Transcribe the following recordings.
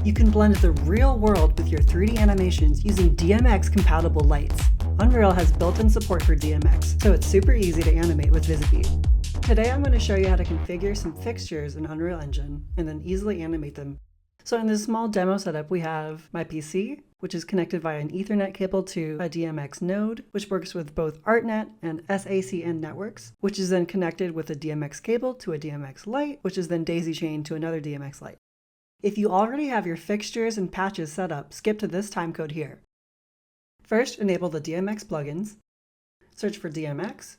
You can blend the real world with your 3D animations using DMX-compatible lights. Unreal has built-in support for DMX, so it's super easy to animate with Vizibeat. Today I'm going to show you how to configure some fixtures in Unreal Engine and then easily animate them. So in this small demo setup we have my PC, which is connected via an Ethernet cable to a DMX node, which works with both ArtNet and sACN networks, which is then connected with a DMX cable to a DMX Lite, which is then daisy-chained to another DMX Lite. If you already have your fixtures and patches set up, skip to this timecode here. First, enable the DMX plugins, search for DMX,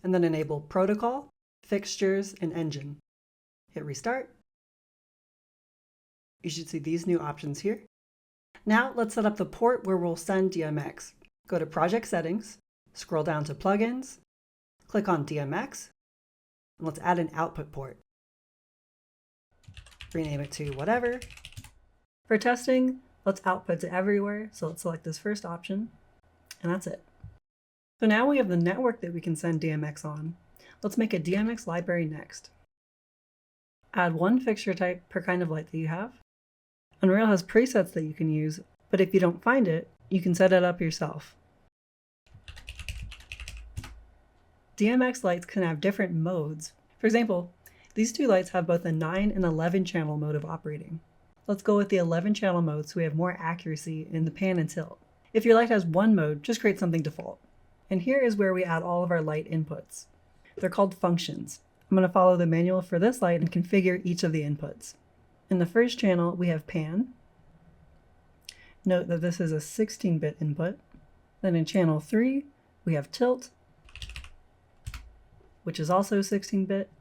and then enable Protocol, Fixtures, and Engine. Hit Restart. You should see these new options here. Now let's set up the port where we'll send DMX. Go to Project Settings, scroll down to Plugins, click on DMX, and let's add an output port. Rename it to whatever. For testing, let's output to everywhere, so let's select this first option, and that's it. So now we have the network that we can send DMX on. Let's make a DMX library next. Add one fixture type per kind of light that you have. Unreal has presets that you can use, but if you don't find it, you can set it up yourself. DMX lights can have different modes. For example, these two lights have both a 9 and 11 channel mode of operating. Let's go with the 11 channel mode so we have more accuracy in the pan and tilt. If your light has one mode, just create something default. And here is where we add all of our light inputs. They're called functions. I'm going to follow the manual for this light and configure each of the inputs. In the first channel, we have pan. Note that this is a 16-bit input. Then in channel 3, we have tilt, which is also 16-bit.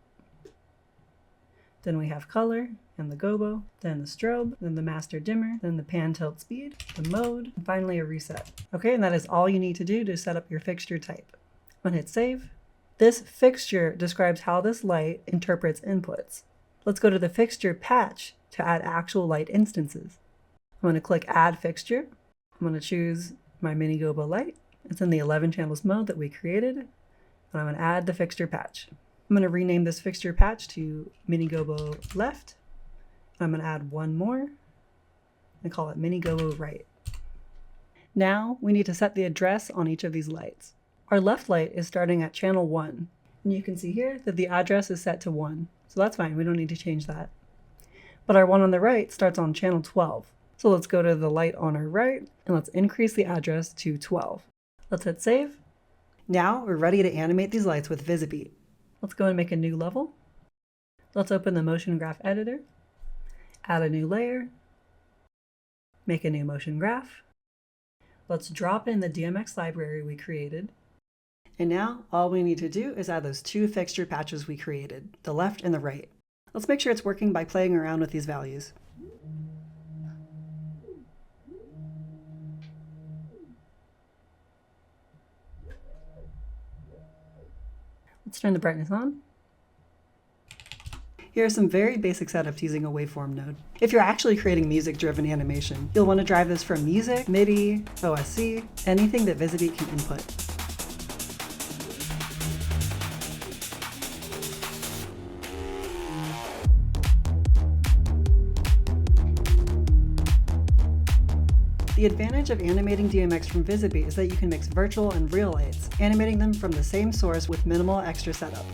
Then we have color and the gobo, then the strobe, then the master dimmer, then the pan tilt speed, the mode, and finally a reset. Okay, and that is all you need to do to set up your fixture type. I'm gonna hit save. This fixture describes how this light interprets inputs. Let's go to the fixture patch to add actual light instances. I'm gonna click add fixture. I'm gonna choose my mini gobo light. It's in the 11 channels mode that we created, and I'm gonna add the fixture patch. I'm going to rename this fixture patch to Mini Gobo Left. I'm going to add one more and call it Mini Gobo Right. Now we need to set the address on each of these lights. Our left light is starting at channel 1, and you can see here that the address is set to 1, so that's fine, we don't need to change that. But our one on the right starts on channel 12, so let's go to the light on our right and let's increase the address to 12. Let's hit save. Now we're ready to animate these lights with Vizibeat. Let's go and make a new level. Let's open the motion graph editor, add a new layer, make a new motion graph. Let's drop in the DMX library we created. And now all we need to do is add those two fixture patches we created, the left and the right. Let's make sure it's working by playing around with these values. Let's turn the brightness on. Here are some very basic setups using a waveform node. If you're actually creating music-driven animation, you'll want to drive this from music, MIDI, OSC, anything that Vizibeat can input. The advantage of animating DMX from Vizibeat is that you can mix virtual and real lights, animating them from the same source with minimal extra setup.